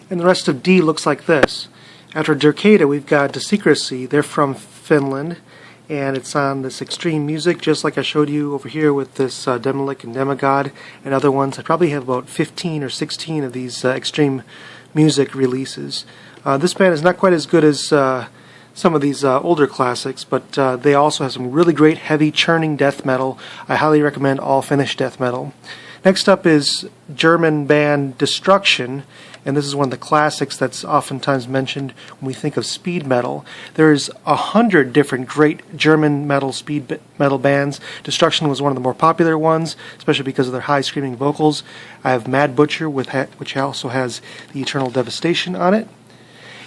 And the rest of D looks like this. After Derkata, we've got De Secrecy. They're from Finland, and it's on this Extreme Music, just like I showed you over here with this Demolik and Demigod and other ones. I probably have about 15 or 16 of these Extreme Music releases. This band is not quite as good as some of these older classics, but they also have some really great heavy churning death metal. I highly recommend all Finnish death metal. Next up is German band Destruction, and this is one of the classics that's oftentimes mentioned when we think of speed metal. There's 100 different great German metal speed metal bands. Destruction was one of the more popular ones, especially because of their high screaming vocals. I have Mad Butcher, which also has the Eternal Devastation on it.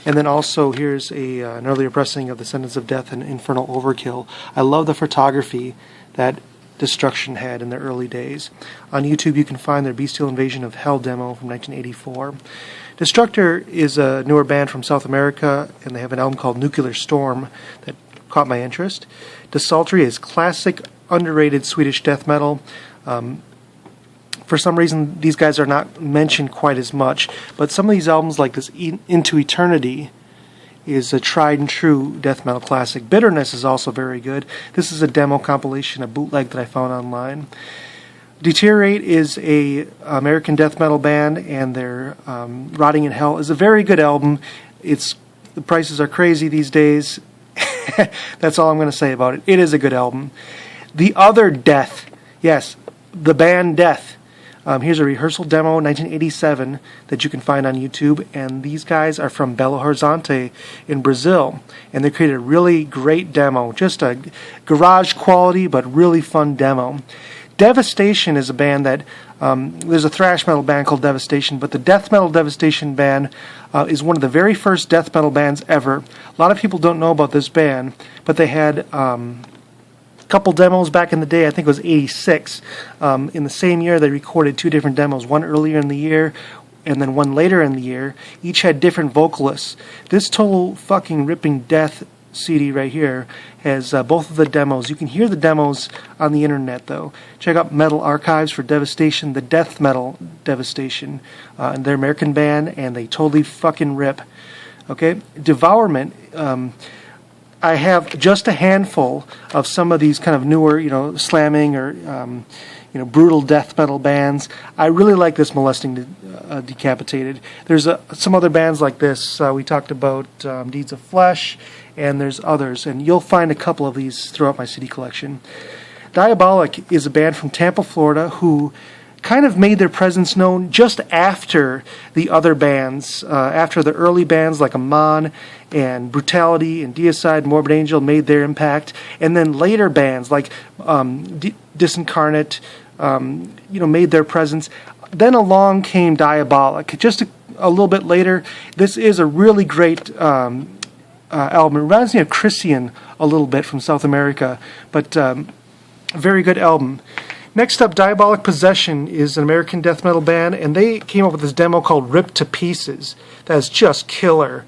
And then also here's an earlier pressing of The Sentence of Death and Infernal Overkill. I love the photography that Destruction had in their early days. On YouTube you can find their Bestial Invasion of Hell demo from 1984. Destructor is a newer band from South America, and they have an album called Nuclear Storm that caught my interest. Desultory is classic, underrated Swedish death metal. For some reason these guys are not mentioned quite as much, but some of these albums like this Into Eternity is a tried and true death metal classic. Bitterness is also very good. This is a demo compilation, a bootleg that I found online. Deteriorate is a American death metal band, and their Rotting in Hell is a very good album. The prices are crazy these days. That's all I'm going to say about it. It is a good album. The Other Death, yes, the band Death. Here's a rehearsal demo, 1987, that you can find on YouTube, and these guys are from Belo Horizonte in Brazil, and they created a really great demo, just a garage quality but really fun demo. Devastation is a band that, there's a thrash metal band called Devastation, but the death metal Devastation band is one of the very first death metal bands ever. A lot of people don't know about this band, but they had couple demos back in the day. I think it was 86. In the same year they recorded two different demos, one earlier in the year and then one later in the year. Each had different vocalists. This Total Fucking Ripping Death CD right here has both of the demos. You can hear the demos on the internet though. Check out Metal Archives for Devastation, the death metal Devastation. And they're American band, and they totally fucking rip. Okay, Devourment. I have just a handful of some of these kind of newer, slamming or, brutal death metal bands. I really like this Molesting Decapitated. There's some other bands like this. We talked about Deeds of Flesh, and there's others, and you'll find a couple of these throughout my CD collection. Diabolic is a band from Tampa, Florida, who kind of made their presence known just after the other bands, after the early bands like Amon and Brutality and Deicide, Morbid Angel made their impact, and then later bands like Disincarnate, made their presence. Then along came Diabolic. Just a little bit later. This is a really great album. It reminds me of Christian a little bit from South America, but a very good album. Next up, Diabolic Possession is an American death metal band, and they came up with this demo called Ripped to Pieces. That is just killer.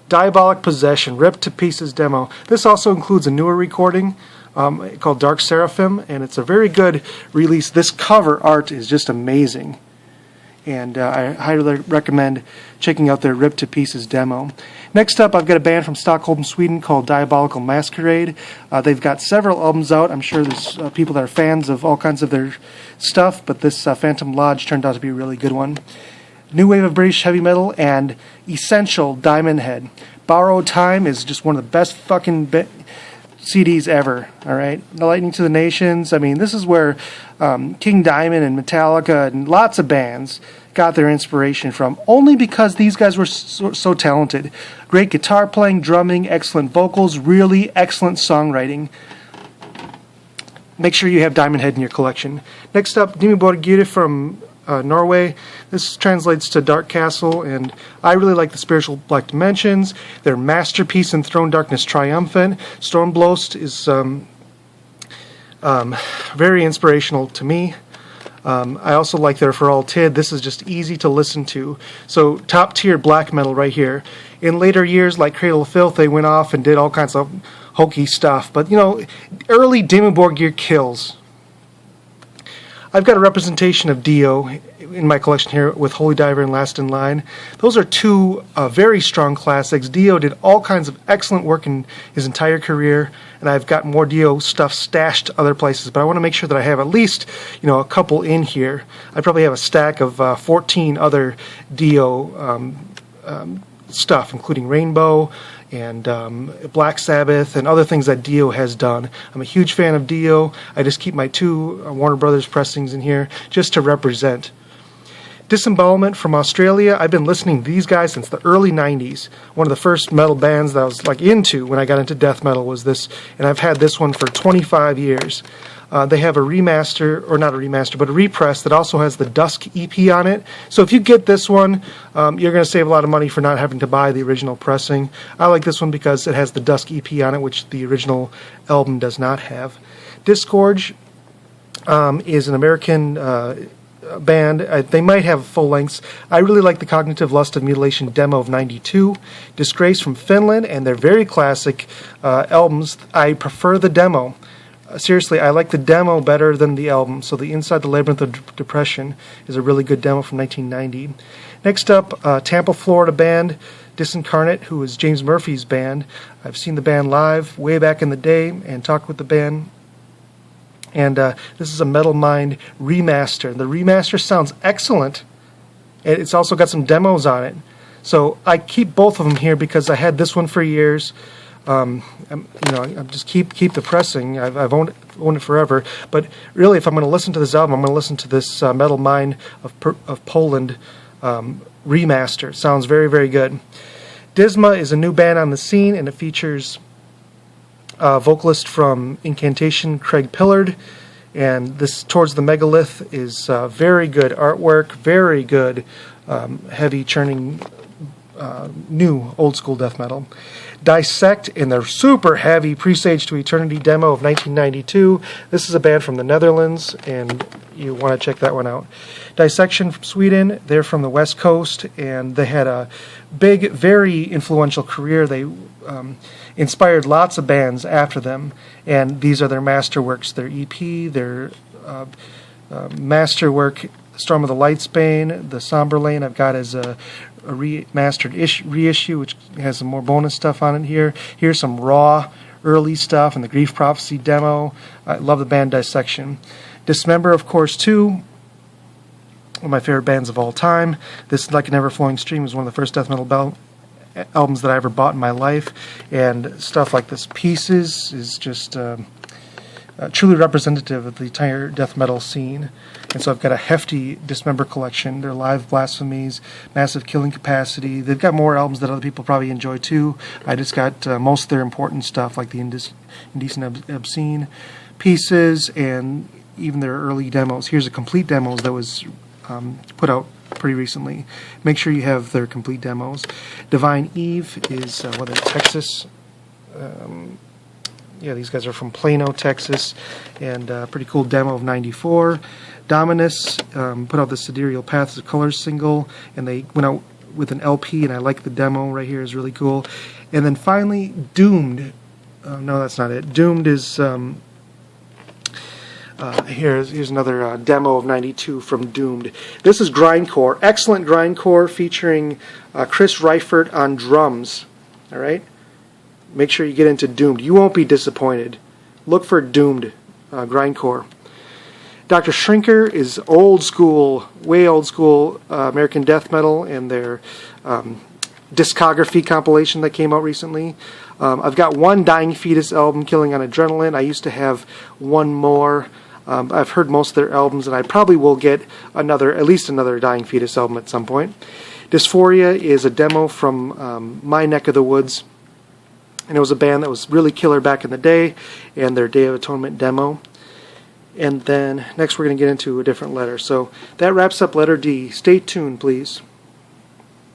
Diabolic Possession, Ripped to Pieces demo. This also includes a newer recording called Dark Seraphim, and it's a very good release. This cover art is just amazing, and I highly recommend checking out their Ripped to Pieces demo. Next up, I've got a band from Stockholm, Sweden called Diabolical Masquerade. They've got several albums out. I'm sure there's people that are fans of all kinds of their stuff, but this Phantom Lodge turned out to be a really good one. New wave of British heavy metal and essential Diamond Head. Borrowed Time is just one of the best fucking CDs ever. All right, The Lightning to the Nations. I mean, this is where King Diamond and Metallica and lots of bands got their inspiration from, only because these guys were so talented. Great guitar playing, drumming, excellent vocals, really excellent songwriting. Make sure you have Diamond Head in your collection. Next up, Dimmu Borgir from Norway. This translates to Dark Castle, and I really like the Spiritual Black Dimensions. Their masterpiece, Enthroned Darkness Triumphant. Stormblast is very inspirational to me. I also like their For All Tid. This is just easy to listen to. So top tier black metal right here. In later years, like Cradle of Filth, they went off and did all kinds of hokey stuff. But, early Dimmu Borgir kills. I've got a representation of Dio in my collection here with Holy Diver and Last in Line. Those are two very strong classics. Dio did all kinds of excellent work in his entire career, and I've got more Dio stuff stashed other places, but I want to make sure that I have at least, a couple in here. I probably have a stack of 14 other Dio stuff, including Rainbow and Black Sabbath and other things that Dio has done. I'm a huge fan of Dio. I just keep my two Warner Brothers pressings in here just to represent. Disembowelment from Australia. I've been listening to these guys since the early 90s. One of the first metal bands that I was into when I got into death metal was this, and I've had this one for 25 years. They have a remaster, or not a remaster, but a repress that also has the Dusk EP on it. So if you get this one, you're going to save a lot of money for not having to buy the original pressing. I like this one because it has the Dusk EP on it, which the original album does not have. Disgorge is an American band. They might have full lengths. I really like the Cognitive Lust of Mutilation demo of 92. Disgrace from Finland, and they're very classic albums. I prefer the demo. Seriously, I like the demo better than the album. So the Inside the Labyrinth of Depression is a really good demo from 1990. Next up, Tampa, Florida band, Disincarnate, who is James Murphy's band. I've seen the band live way back in the day and talked with the band. And this is a Metal Mind remaster. The remaster sounds excellent. It's also got some demos on it. So I keep both of them here because I had this one for years. I just keep the pressing. I've owned it forever. But really, if I'm going to listen to this album, I'm going to listen to this Metal Mind of Poland remaster. It sounds very, very good. Disma is a new band on the scene, and it features vocalist from Incantation, Craig Pillard. And this Towards the Megalith is very good artwork, very good heavy churning new old school death metal. Dissect in their super heavy Presage to Eternity demo of 1992. This is a band from the Netherlands, and you want to check that one out. Dissection from Sweden. They're from the West Coast, and they had a big, very influential career. They inspired lots of bands after them, and these are their masterworks. Their EP, their masterwork, Storm of the Lightsbane, the Somberlane, I've got as a remastered reissue, which has some more bonus stuff on it here. Here's some raw early stuff and the Grief Prophecy demo. I love the band Dissection. Dismember, of course, too. One of my favorite bands of all time. This Like an Ever-Flowing Stream is one of the first death metal albums that I ever bought in my life. And stuff like this Pieces is just truly representative of the entire death metal scene. And so I've got a hefty Dismember collection. Their Live Blasphemies, Massive Killing Capacity. They've got more albums that other people probably enjoy too. I just got most of their important stuff, like the Indecent Obscene Pieces and even their early demos. Here's a complete demos that was put out pretty recently. Make sure you have their complete demos. Divine Eve is Texas. These guys are from Plano, Texas, and a pretty cool demo of 94. Dominus put out the Sidereal Paths of Colors single, and they went out with an LP, and I like the demo right here. Is really cool. And then finally, Doomed. No, that's not it. Doomed is... here's another demo of 92 from Doomed. This is grindcore. Excellent grindcore featuring Chris Reifert on drums. All right? Make sure you get into Doomed. You won't be disappointed. Look for Doomed grindcore. Dr. Shrinker is old school, way old school American death metal, and their discography compilation that came out recently. I've got one Dying Fetus album, Killing on Adrenaline. I used to have one more. I've heard most of their albums, and I probably will get at least another Dying Fetus album at some point. Dysphoria is a demo from my neck of the woods. And it was a band that was really killer back in the day, and their Day of Atonement demo. And then next we're going to get into a different letter. So that wraps up letter D. Stay tuned, please.